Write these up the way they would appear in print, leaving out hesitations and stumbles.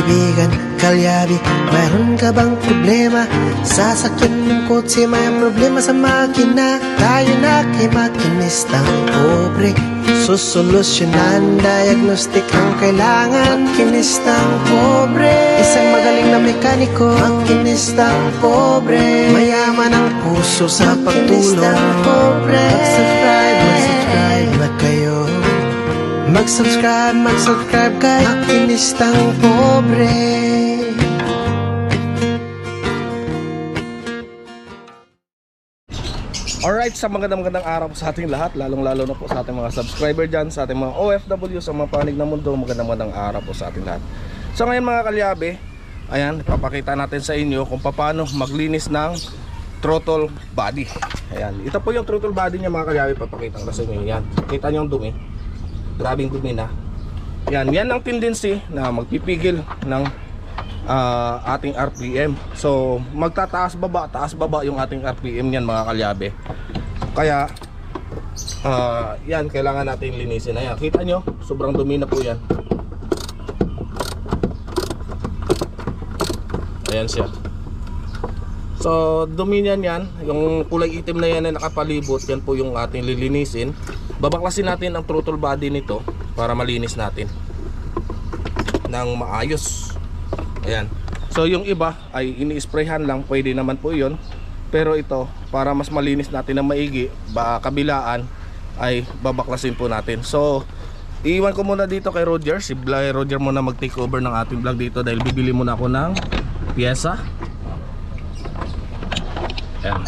kaibigan, kalyabi, mayroon ka bang problema? Sasakyan ng kotse, may problema sa makina. Tayo na kay makinistang pobre, susolusyonan, diagnostic ang kailangan. Makinistang pobre, isang magaling na mekaniko. Makinistang pobre, mayaman ang puso sa pagtulong. Mag-subscribe na kayo. Mag-subscribe kay Makinistang Pobre. Alright, sa magandang araw po sa ating lahat, lalong-lalo na po sa ating mga subscriber dyan, sa ating mga OFW sa mga panig ng mundo. Magandang araw po sa ating lahat. So ngayon mga kalyabe, ayan, ipapakita natin sa inyo kung paano maglinis ng throttle body. Ayan, ito po yung throttle body niya mga kalyabe, papakita ko sa inyo. Yan, kita nyo yung dumi, grabing dumi na. Yan ang tendency na magpipigil ng ating RPM. So magtataas baba, taas baba yung ating RPM niyan mga kalyabe. Kaya yan, kailangan natin linisin. Ayan, kita nyo, sobrang dumi na po yan. Ayan siya. So dumi niyan yan, yung kulay itim na yan na nakapalibot, yan po yung ating lilinisin. Babaklasin natin ang throttle body nito para malinis natin ng maayos. Ayan. So yung iba ay ini-sprayhan lang, pwede naman po yun. Pero ito, para mas malinis natin na maigi, kabilaan ay babaklasin po natin. So iiwan ko muna dito kay Roger. Si Roger muna mag-take over ng ating vlog dito dahil bibili muna ako ng pyesa. Ayan.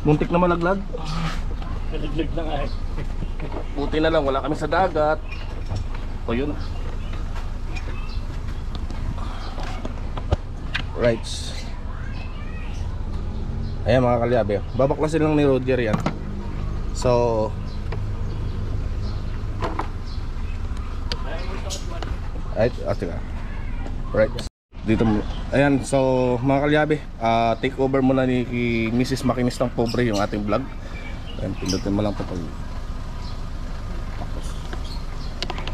Muntik na malaglag. Nalaglag na nga eh. Buti na lang wala kami sa dagat. O yun. Right. Ayan mga kalyabe, babaklasin lang ni Roger yan. So right. Dito, ayan, so mga kalyabe, take over muna ni Mrs. Makinistang Pobre yung ating vlog. Ayan, pindutin mo lang po pag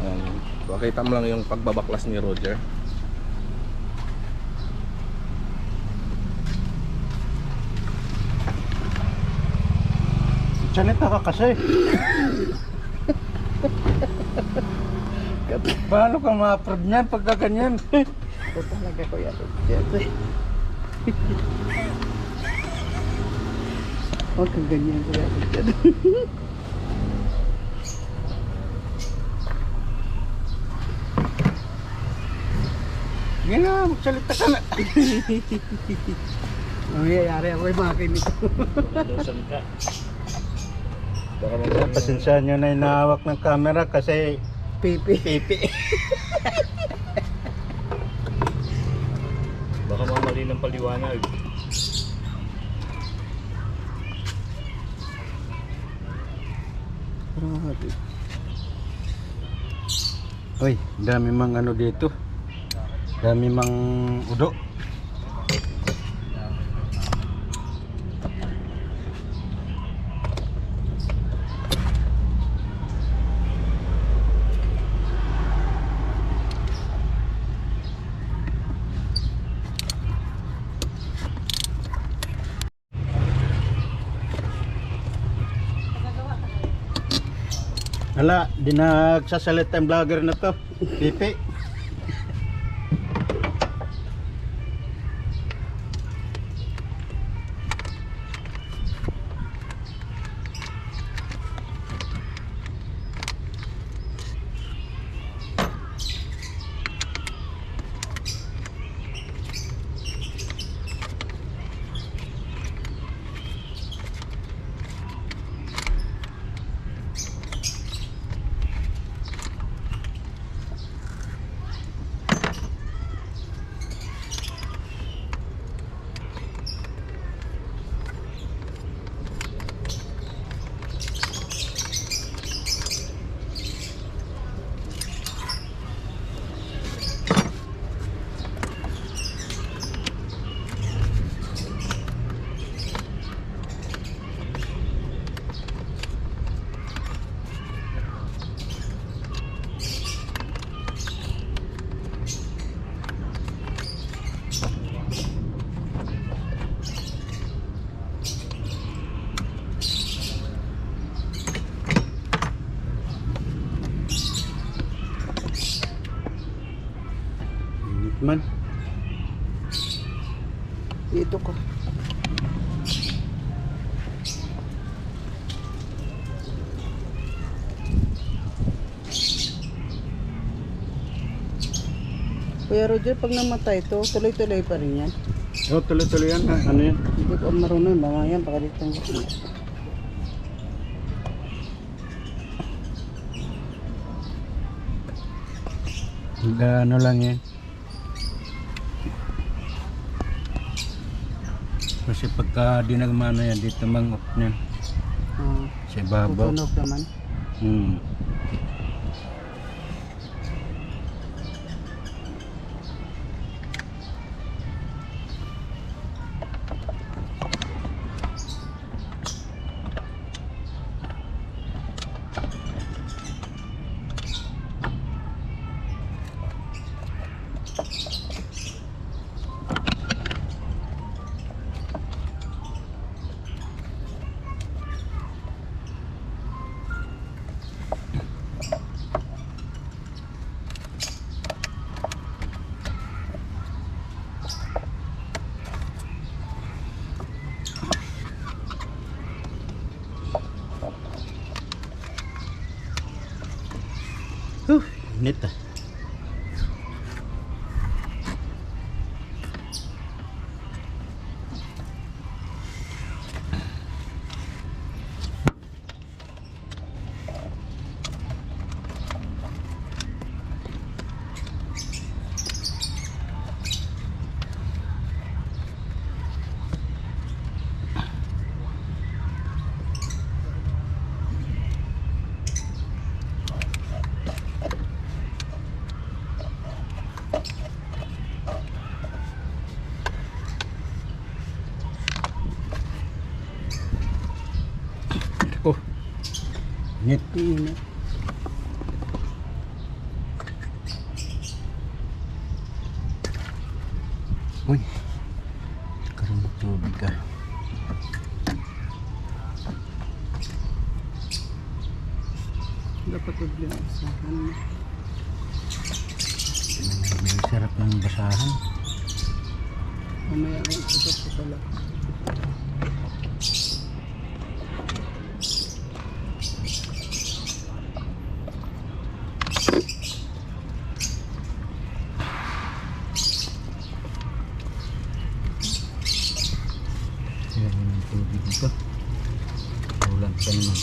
ayan, pakita mo lang yung pagbabaklas ni Roger. Janet nakakasay. Paano ka ma-approve niyan pagka ganyan? Ito talaga ko yan. Huwag kang ganyan ko yan. Yan na, magsalita ka na. Mangyayari ako yung makin nito. Dosan ka. Pasensyahan nyo na inahawak ng camera kasi pipi. Baka mamali ng paliwanag. Uy, dami mang ano dito. Dami mang udo. Hala, di nagsasalita ang vlogger na to. Pipi. man. Dito ko. Kuya Roger, pag namatay to, tuloy-tuloy pa rin yan. Oh, tuloy-tuloy yan. Ha? Ano yan? Hindi ko marunong, baka yan, pakalitang ko. Ano lang yan. Kasi pagka di nagmano yan, dito mang-off niyan. Sa ibabaw. Tutunog naman. Hmm. Init ah. Oh. Init. Init. Uy. Karoon ng tubig ka. Dapat problema sa akin. Ang sarap ng basahan. Mamaya ang isasap ko pala. Karoon ng tubig ito. Ulan pa naman.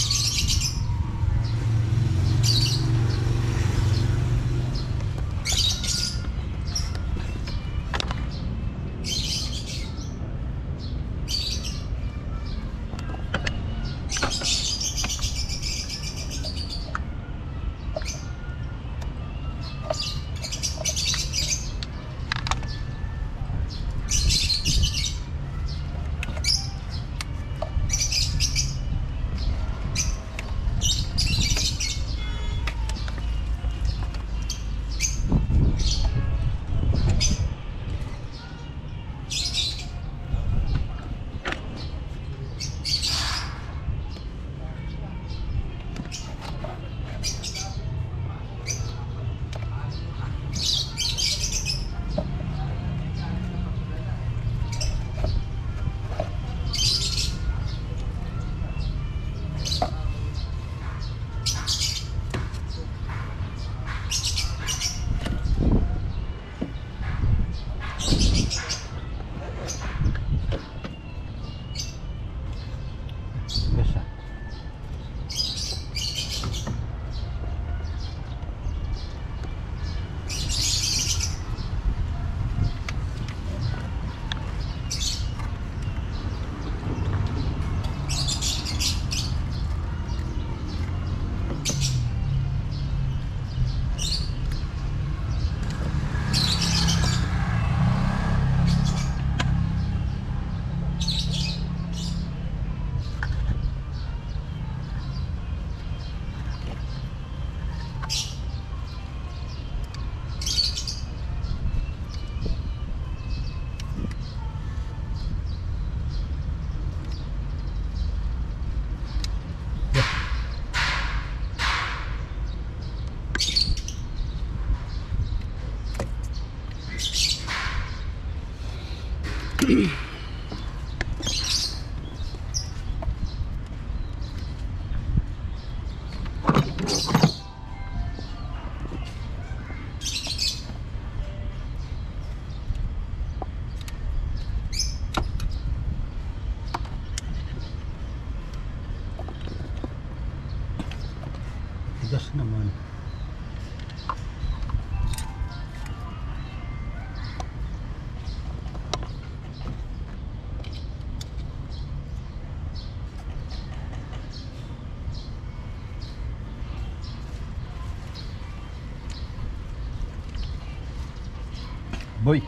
Tigas naman. Boy.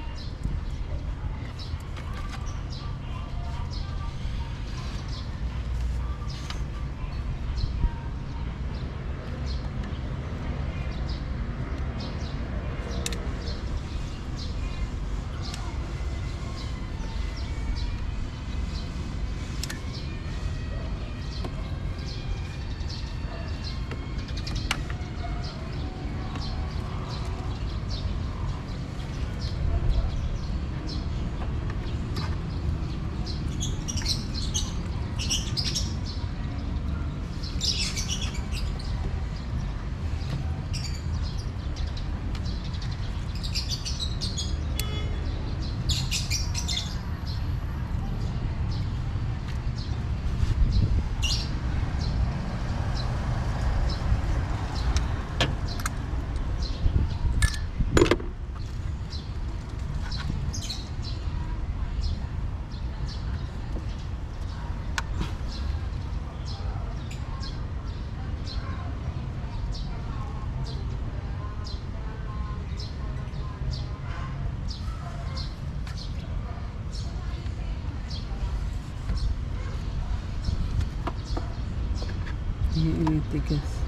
Tigas.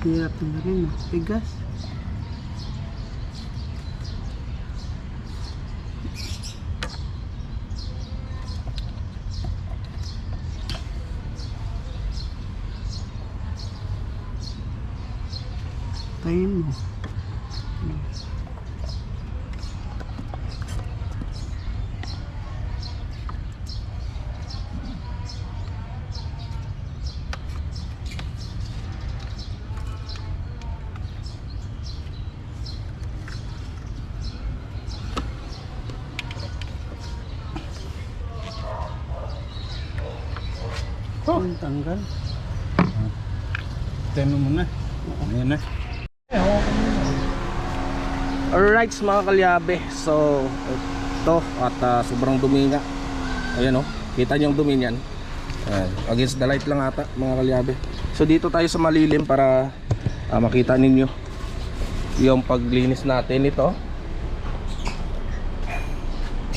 Hirap na rin, tigas. Tayin mo. Oh, tanggal. Teno mo na. Ayan na. Alright mga kalyabe, so ito at sobrang dumi nga. Ayan o, kita nyo yung dumi niyan. Against the light lang ata mga kalyabe. So dito tayo sa malilim para makita ninyo yung paglinis natin ito.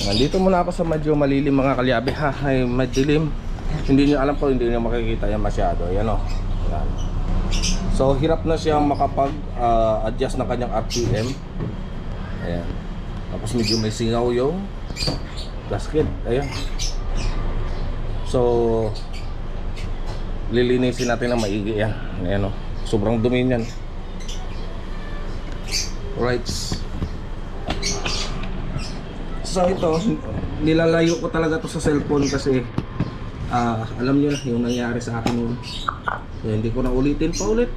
Nandito muna ako sa medyo malilim mga kalyabe ha, ay madilim. Hindi nyo alam po, hindi nyo makikita yan masyado. Ayan o, ayan. So hirap na siyang makapag adjust ng kanyang RPM. Ayan. Tapos medyo may singaw yung gasket. Ayan. So lilinisin natin ng maigi yan. Ayan o. Sobrang dumi niyan. Right. So ito, nilalayo ko talaga to sa cellphone kasi alam nyo na yung nangyari sa akin noon. So, hindi ko na ulitin pa ulit.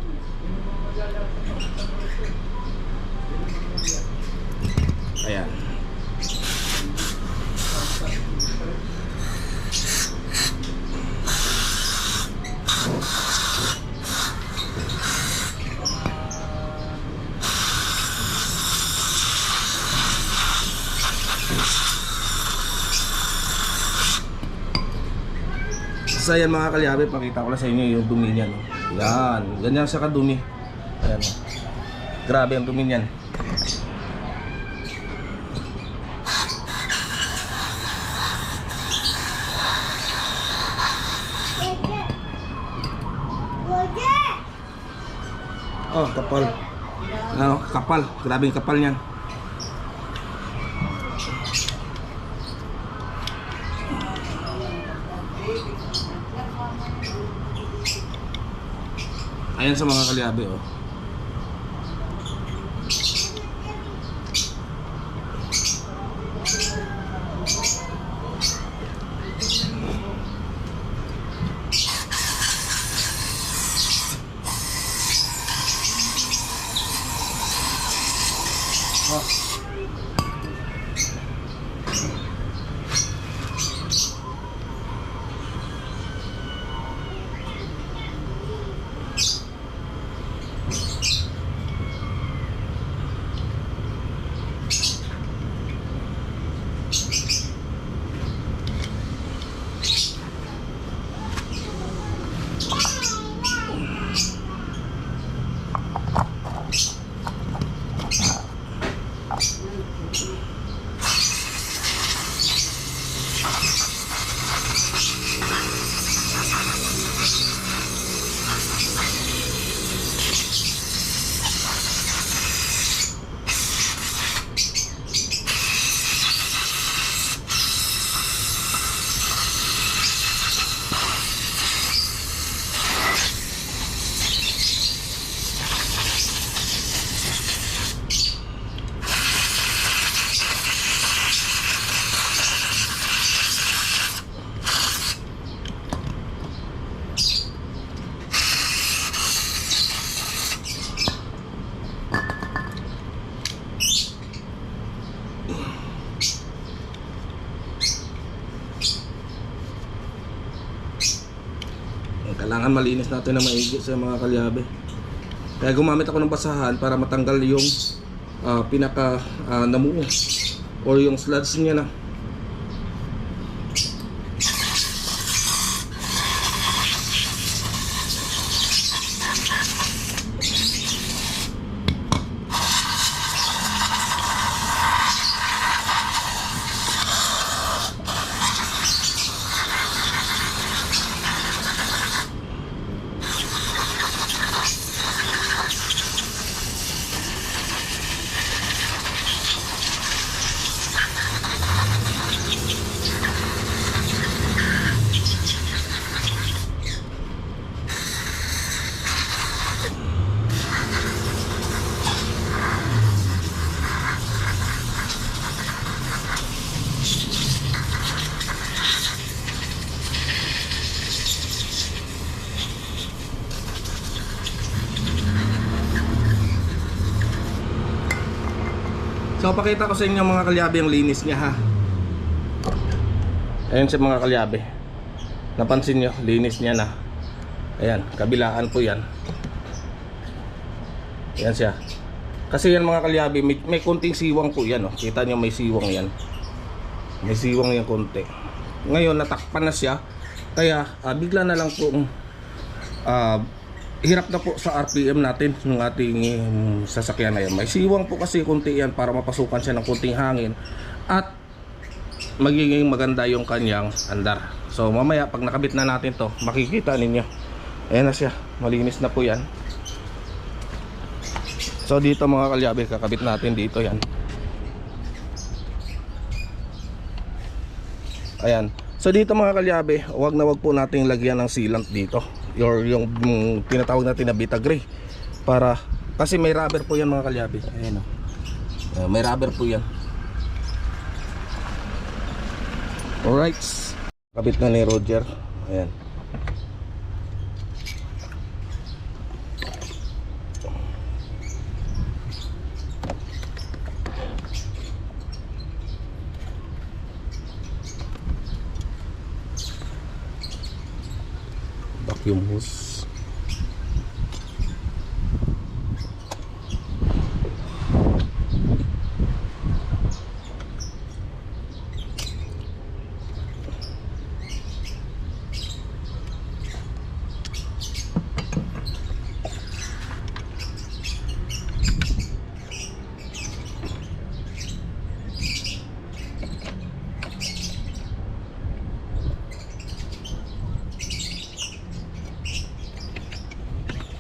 Ayan. So yan mga kalyabe, pakita ko lang sa inyo yung dumi niyan. Yan, ganyan siya kadumi. Ayan. Grabe ang dumi niyan. Oh, kapal. Ano, kapal. Grabe yung kapal niyan. Ayan sa mga kalyabe, oh. Kailangan malinis natin na maigi sa mga kalyabe. Kaya gumamit ako ng basahan para matanggal yung pinaka namuo or yung sludge niya na. So pakita ko sa inyo mga kalyabe ang linis niya, ha. Ayan siya mga kalyabe. Napansin nyo, linis niya na. Ayan, kabilaan po yan. Ayan siya. Kasi yan mga kalyabe, may konting siwang po yan, oh. Kita nyo may siwang yan. May siwang yan konti. Ngayon natakpan na siya. Kaya bigla na lang po hirap na po sa RPM natin ng ating sasakyan na yan. May siwang po kasi konti yan para mapasukan siya ng konting hangin at magiging maganda yung kanyang andar. So mamaya pag nakabit na natin to, makikita ninyo. Ayan na siya, malinis na po yan. So dito mga kalyabe, kakabit natin dito yan. Ayan. So dito mga kalyabe, wag na wag po nating lagyan ng sealant dito. yung tinatawag natin na Vitagre, para kasi may rubber po yan mga kalyabe. Ayan o. May rubber po yan. Alright, kabit na ni Roger. Ayan. Vacuum hose.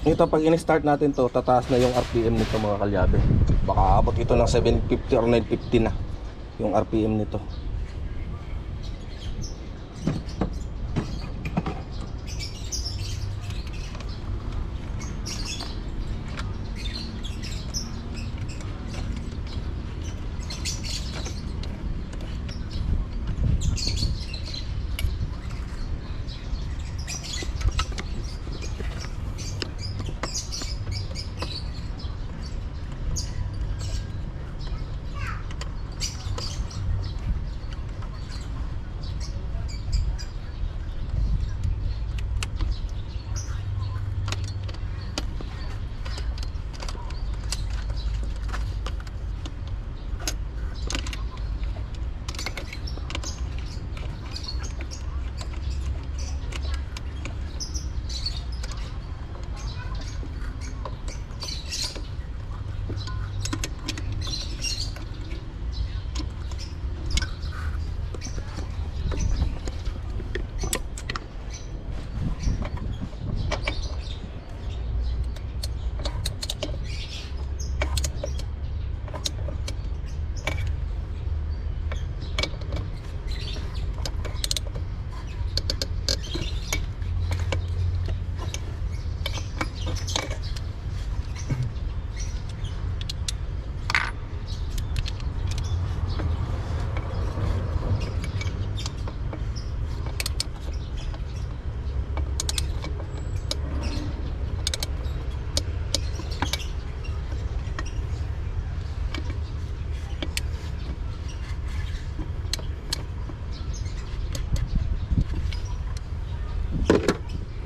Ito pag in-start natin to, tataas na yung RPM nito mga kalyabe. Baka abot ito ng 750 or 950 na yung RPM nito.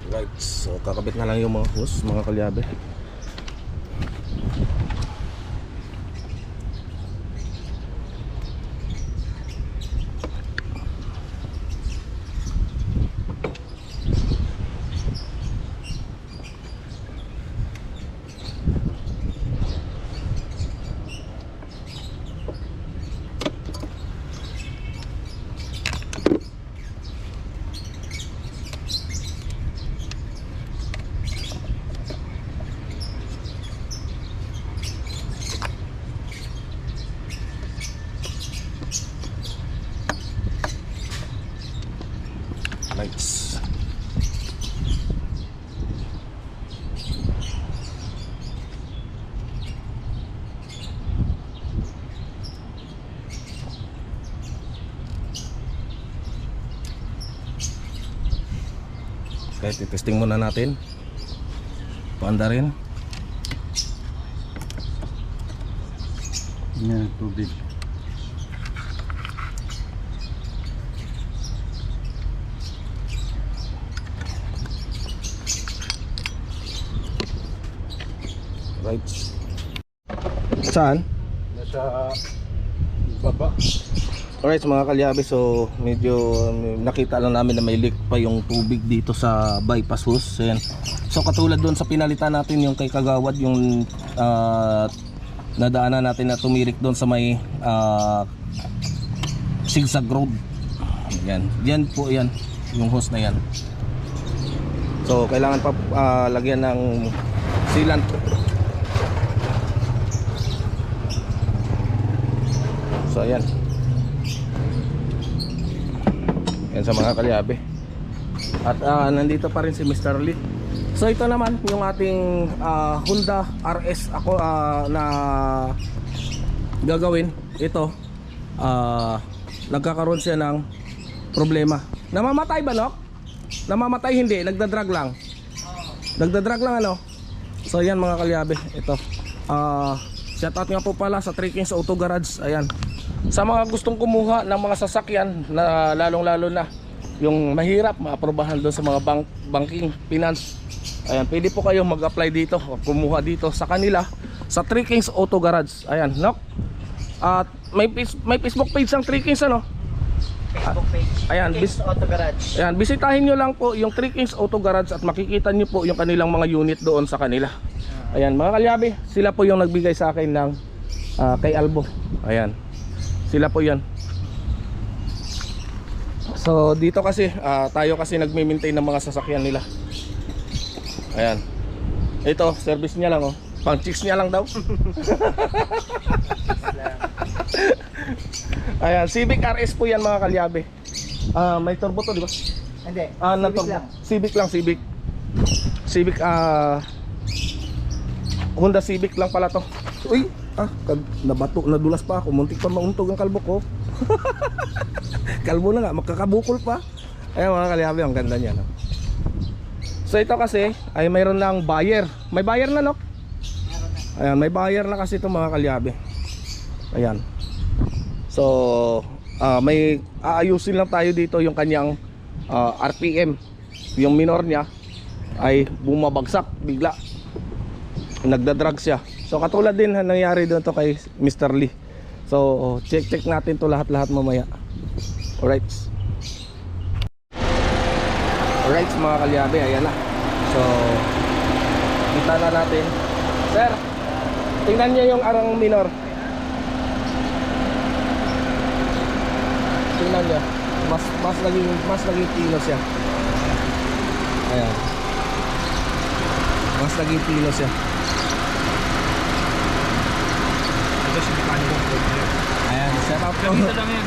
Right, so kakabit na lang yung mga hose mga kalyabe. Lights. Okay, testing muna natin. Paanda rin. Yan, tubig. Right. Saan? Nasa baba. Alright mga kalyabe, so medyo nakita lang namin na may leak pa yung tubig dito sa bypass hose. Ayan. So katulad doon sa pinalitan natin yung kay Kagawad, yung nadaanan natin na tumirik doon sa may zigzag road. Ayan. Yan po yan, yung hose na yan. So kailangan pa lagyan ng sealant. So ayan. Yan sa mga kalyabe. At nandito pa rin si Mr. Lee. So ito naman yung ating Honda RS ako na gagawin. Ito nagkakaroon siya ng problema. Namamatay ba, no? Namamatay hindi, nagdadrag lang. Nagdadrag lang ano. So yan mga kalyabe, ito. Shoutout nga po pala sa 3 Kings Auto Garage. Ayan. Sa mga gustong kumuha ng mga sasakyan na lalong-lalo na yung mahirap maaprobahan doon sa mga banking, finance. Ayan, pwede po kayo mag-apply dito o kumuha dito sa kanila sa 3 Kings Auto Garage. Ayan, no? At may Facebook page ang 3 Kings ano? Facebook page. Ayan, Auto Garage. ayan, bisitahin nyo lang po yung 3 Kings Auto Garage at makikita nyo po yung kanilang mga unit doon sa kanila. Ayan, mga kalyabe, sila po yung nagbigay sa akin ng kay Albo. Ayan, sila po yan. So dito kasi tayo kasi nagme-maintain ng mga sasakyan nila. Ayan. Ito, service niya lang oh. Pang chicks niya lang daw. Ayan, Civic RS po yan mga kalyabe. May turbo to, di ba? Hindi. Civic lang. Civic lang, Civic. Civic Honda Civic lang pala to. Uy, nabato, nadulas pa ako. Muntik pa mauntog ang kalbo ko. Kalbo na nga, magkakabukol pa. Ayan mga kalyabe, ang ganda niya, no? So ito kasi ay mayroon lang buyer. May buyer na, no? Ayan, may buyer na kasi ito mga kalyabe. Ayan. So may aayusin lang tayo dito yung kanyang RPM. Yung minor niya ay bumabagsak bigla. Nagdadrag siya. So katulad din nangyari doon to kay Mr. Lee. So check natin to lahat-lahat mamaya. Alright. Alright mga kalyabe, ayan na. So kita na natin. Sir, tingnan niyo yung arang minor. Tingnan niyo. Mas naging kilo siya. Ayan. Mas naging kilo siya. Ayan, set up ko. Dito lang yan.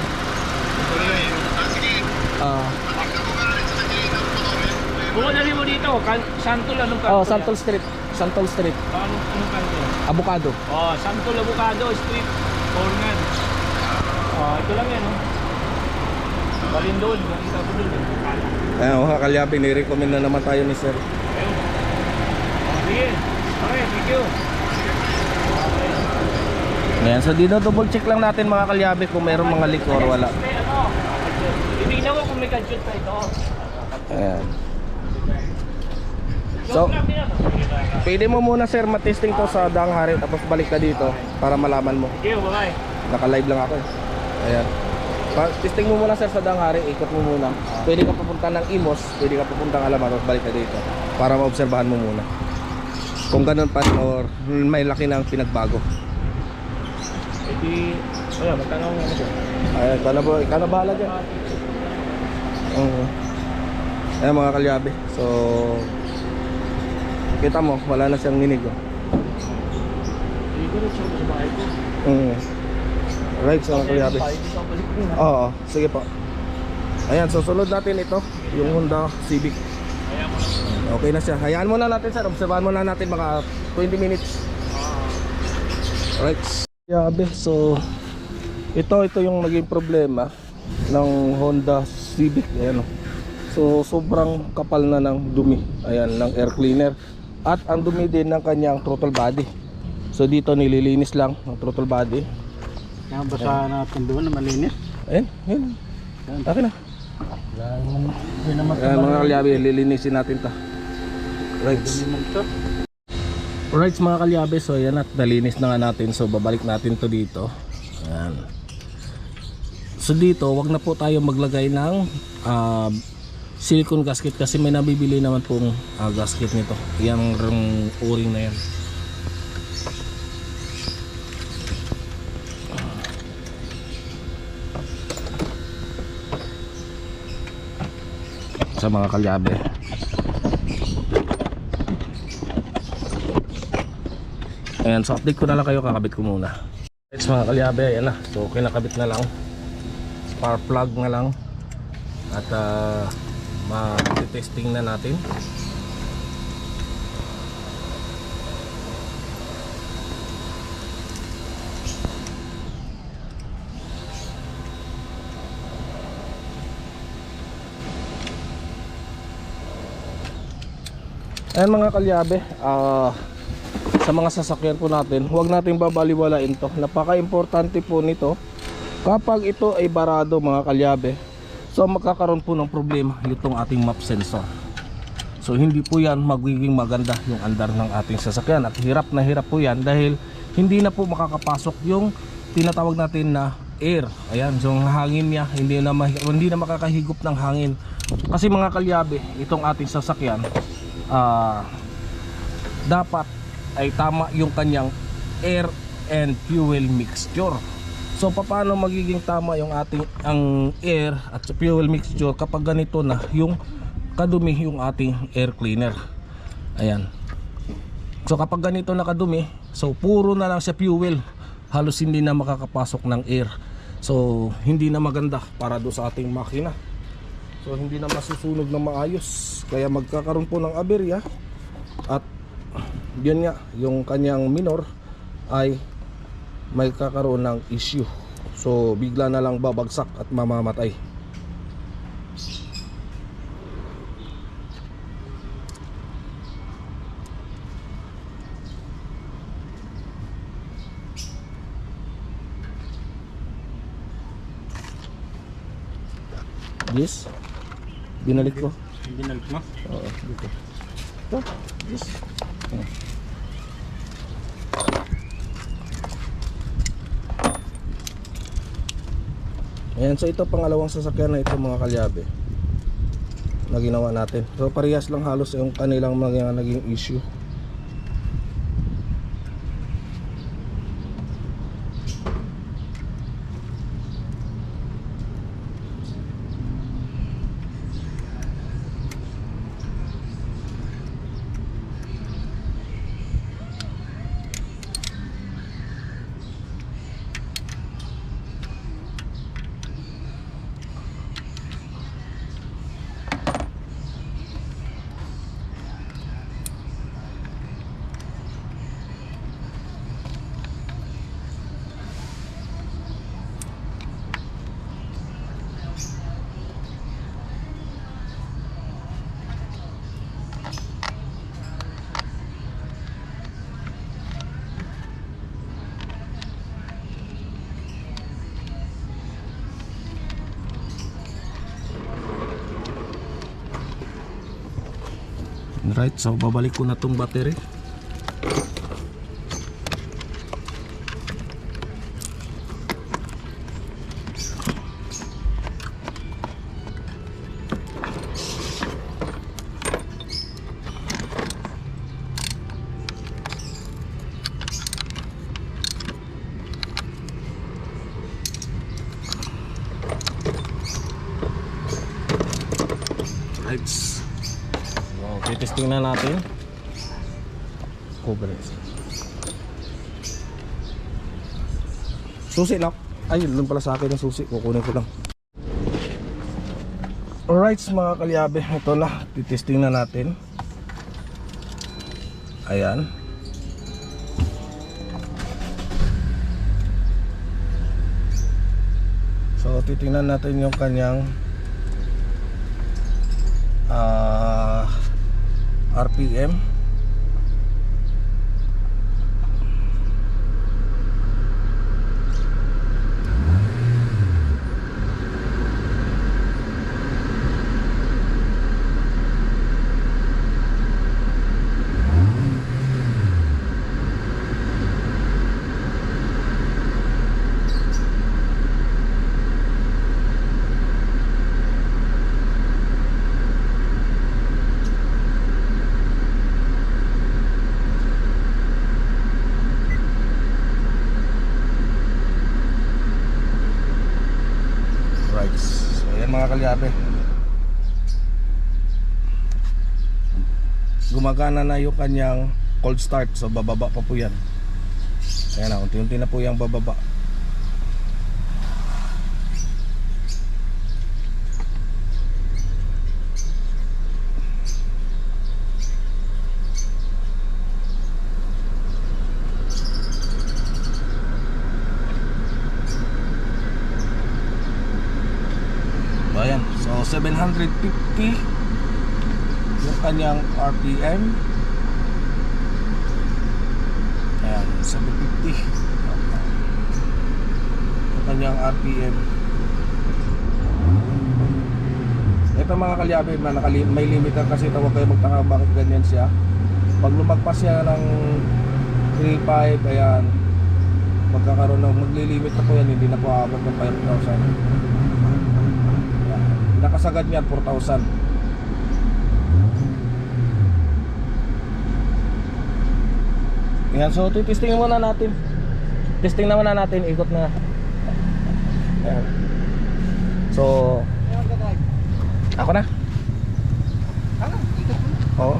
Bukod mo dito, Santol anong kanto? Oh, Santol Street. Santol Street. Anong kanto? Avocado. Oh, Santol Avocado Street, Corner. Ito lang yan, oh. Balindol, nakita ko doon. Ayan, mga kalyabe, ni-recommend na naman tayo ni sir. Ayun. Sige. Okay, thank you. Ayan, so dito double check lang natin mga kalyabe kung mayroong mga leak or wala. Titignan ko kung may gadget pa ito. Ayan. So, pwede mo muna sir matesting to sa Danghari tapos balik ka dito para malaman mo. Sige, bye-bye. Naka-live lang ako eh. Ayan. Testing mo muna sir sa Danghari, ikot mo muna. Pwede ka pupunta ng Imos, pwede ka pupunta ng Alamar, tapos balik ka dito para maobserbahan mo muna kung ganun pa or may laki ng pinagbago. Hindi, wala, magtanong nga ako. Ayan, ikaw na bahala dyan. Ayan mga kalyabe. So kita mo, wala na siyang ninig oh. Hindi ko rin siya sa bahay ko. Right, so mga kalyabe. Oo, sige po. Ayan, susunod natin ito, yung Honda Civic. Okay na siya. Hayaan muna natin sir, obserbahan muna natin mga 20 minutes. Right. Yabe, so ito yung naging problema ng Honda Civic. Ayan, so sobrang kapal na ng dumi. Ayan, ng air cleaner. At ang dumi din ng kanyang throttle body. So dito nililinis lang ang throttle body. Yan, basa natin doon na malinis. Ayan. Akin na. Hindi naman Ayan mga kalyabe, lilinisin natin ta. Right. Alright mga kalyabe, so ayan at nalinis na nga natin. So babalik natin to dito. Ayan. So dito, wag na po tayo maglagay ng silicone gasket kasi may nabibili naman pong gasket nito. Yang o-ring na yan. Sa mga kalyabe. Ayan, so update ko na lang kayo, kakabit ko muna. It's mga kalyabe, ayan na. So kinakabit na lang. Spark plug na lang. At ma-testing na natin. Ayan mga kalyabe, sa mga sasakyan po natin, huwag natin babaliwalain to. Napaka-importante po nito kapag ito ay barado mga kalyabe. So magkakaroon po ng problema itong ating map sensor. So hindi po yan magiging maganda yung andar ng ating sasakyan. At hirap na hirap po yan dahil hindi na po makakapasok yung tinatawag natin na air. Ayan, so yung hangin niya hindi na makakahigop ng hangin. Kasi mga kalyabe, itong ating sasakyan dapat ay tama yung kanyang air and fuel mixture. So paano magiging tama yung ating air at fuel mixture kapag ganito na yung kadumi yung ating air cleaner. Ayan. So kapag ganito na kadumi, so puro na lang siya fuel, halos hindi na makakapasok ng air. So hindi na maganda para do sa ating makina. So hindi na masusunog na maayos, kaya magkakaroon po ng aberya. At yun nga, yung kanyang minor ay may kakaroon ng issue. So bigla na lang babagsak at mamamatay. Yes, binalik ko. Binalik mo? Oo, dito. Ito, yes. Ayan, so ito pangalawang sasakyan na ito mga kalyabe na ginawa natin. So parehas lang halos yung kanilang mga naging issue. Right, so babalik ko na tong battery. Right. Testing na natin. Cover. Susi na. Ay, doon pala sa akin yung susi. Kukunin ko lang. Alright mga kalyabe, ito na. Titesting na natin. Ayan. So titingnan natin yung kanyang RPM. Mga kalyabe, gumagana na yung kanyang cold start. So bababa pa po yan. Ayan na, unti-unti na po yung bababa. Ayan, so 750 yung kanyang RPM. Ayan, 750. Yung kanyang RPM. Ito mga kalyabe, may limiter kasi ito, huwag kayo magtaka bakit ganyan siya. Pag lumagpas siya ng 3.5, ayan, magkakaroon ng maglilimit na po yan, hindi na po aabot ng 5,000. Ayan, nakasagad niyan 4,000. Ayan, so titistingin muna natin. Testing na muna natin, ikot na. Ayan. So ako na. Oo.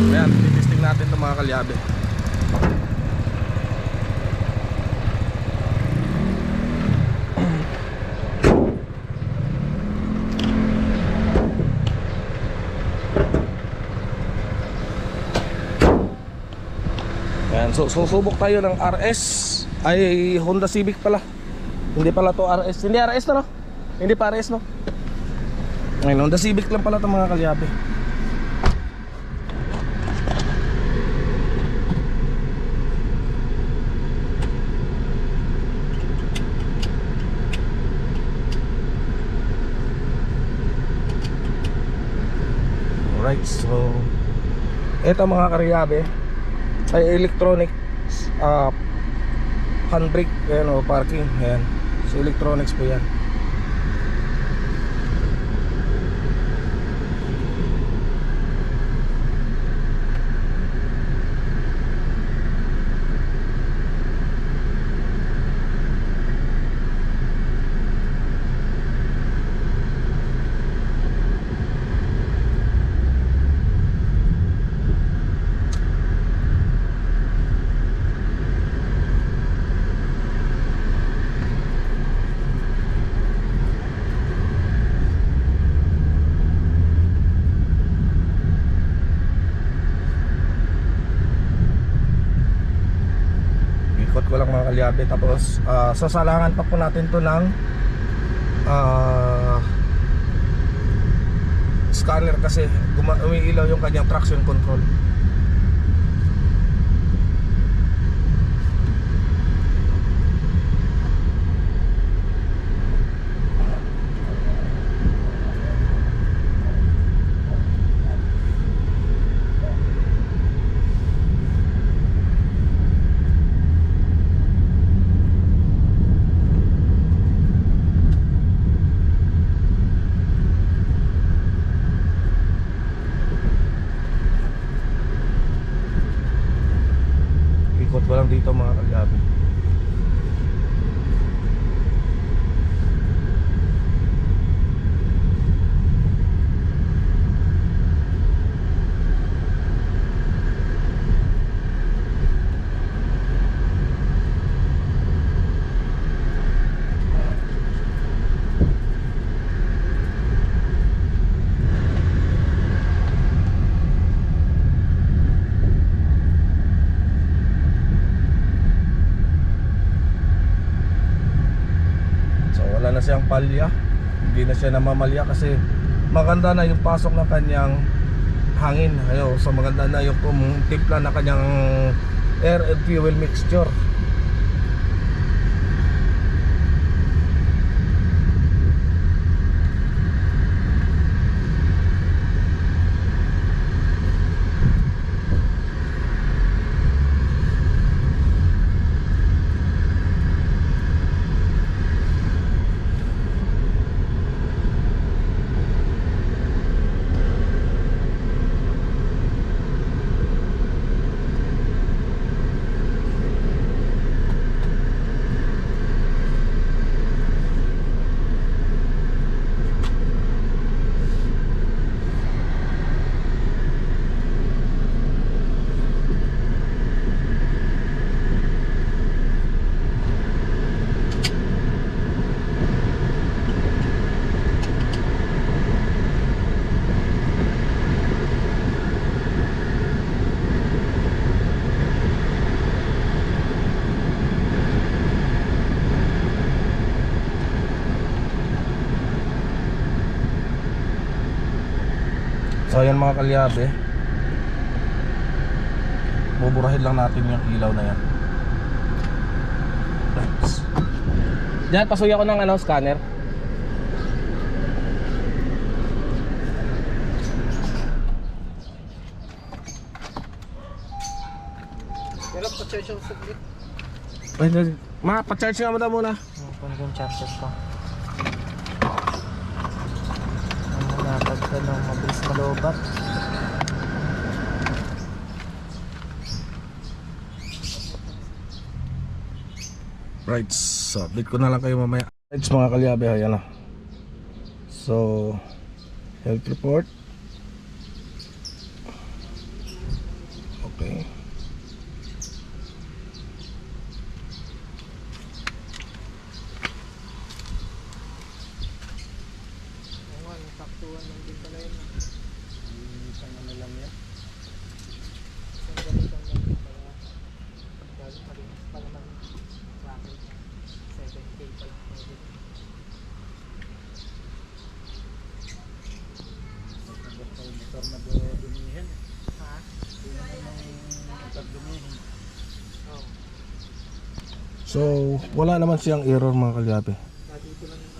Ayan, titisting natin itong mga kalyabe. Ayan, so susubok tayo ng RS. Ay, Honda Civic pala. Hindi pala to RS. Hindi RS to, no? Hindi pa RS, no? Ayun, Honda Civic lang pala itong mga kalyabe. Alright, so ito mga kalyabe ay electronic handbrake, ayan o, parking, ayan. So electronics po yan. Ko lang mga kalyabe. Tapos sasalangan pa po natin to ng scanner kasi umiilaw yung kanyang traction control. Ikot ko lang dito mga kalyabe. Wala na siyang palya, hindi na siya namamalya kasi maganda na yung pasok ng kanyang hangin. Ayo, so maganda na yung timpla na kanyang air and fuel mixture. So ayan mga kalyabe, buburahin lang natin yung ilaw na yan. Diyan, pasuy ako ng scanner. Pero pa-charge yung saglit. Pa-charge nga mo na muna. Kung yung charger ko. Ano na, pagka nung mabilis malobat. Right, so update ko na lang kayo mamaya. Right, mga kalyabe, ayan na. So, health report. Okay. So, wala naman siyang error mga kalyabe.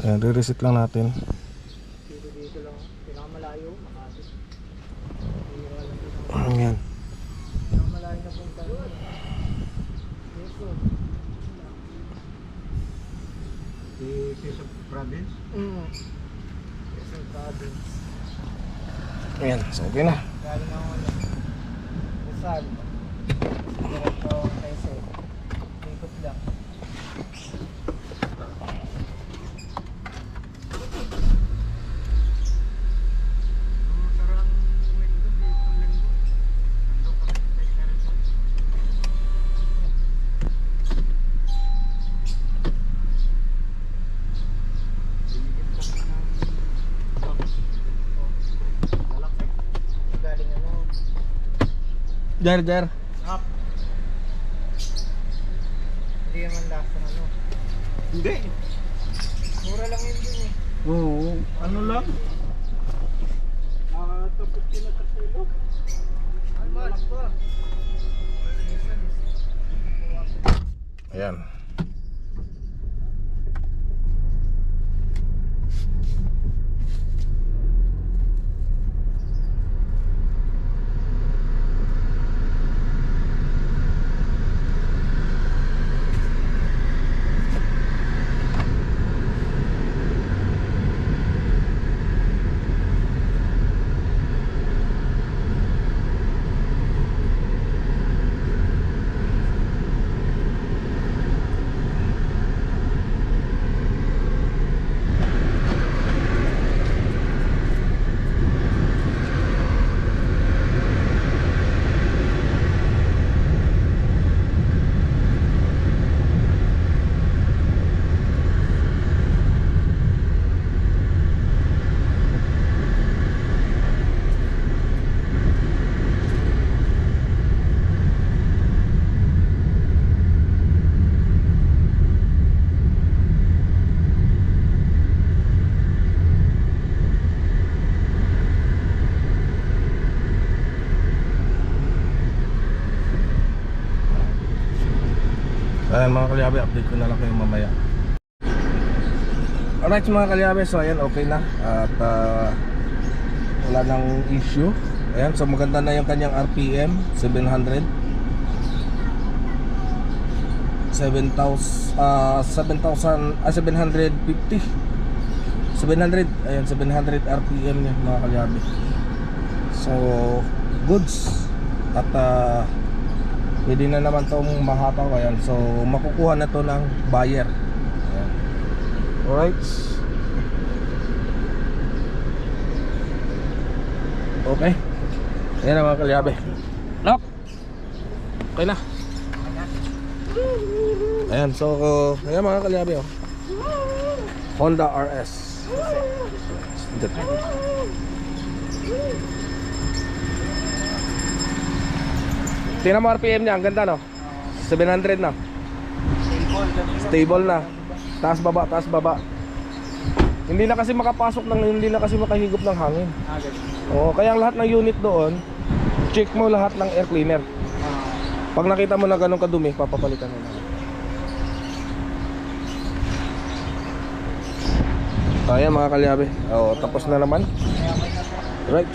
Ayan, re-reset lang natin. Dito lang, pinakamalayo, Makati. Ayan. Pinakamalayo na punta. Quezon Province. Quezon Province. Ayan, so okay na. Galing ako Rizal. Diretso Quezon. Ikot lang. Galing Jar. up. Hindi naman last ng Hindi. Mura lang yun dun eh. Oo. Ano lang? Tapos kinakasilo. Almas pa. Ayan. Ayan mga kalyabe, update ko na lang kayo mamaya. Alright mga kalyabe, so ayan, okay na. At wala nang issue. Ayan, so maganda na yung kanyang RPM, 700. 7,000, 750. 700, ayan, 700 RPM niya mga kalyabe. So, goods. At pwede na naman itong mahataw. Ayan, so makukuha na to ng buyer. Ayan. Alright. Okay. Ayan na mga kalyabe. Lock. Okay na. Ayan, so ayan mga kalyabe, oh. Honda RS. Tingnan mo RPM niya, ang ganda no? 700 na. Stable na. Taas baba, taas baba. Hindi na kasi makapasok hindi na kasi makahigop ng hangin. Ganun. Oo, kaya ang lahat ng unit doon, check mo lahat ng air cleaner. Pag nakita mo na ganun kadumi, papapalitan mo na. Ayan mga kalyabe. Oo, tapos na naman. Right.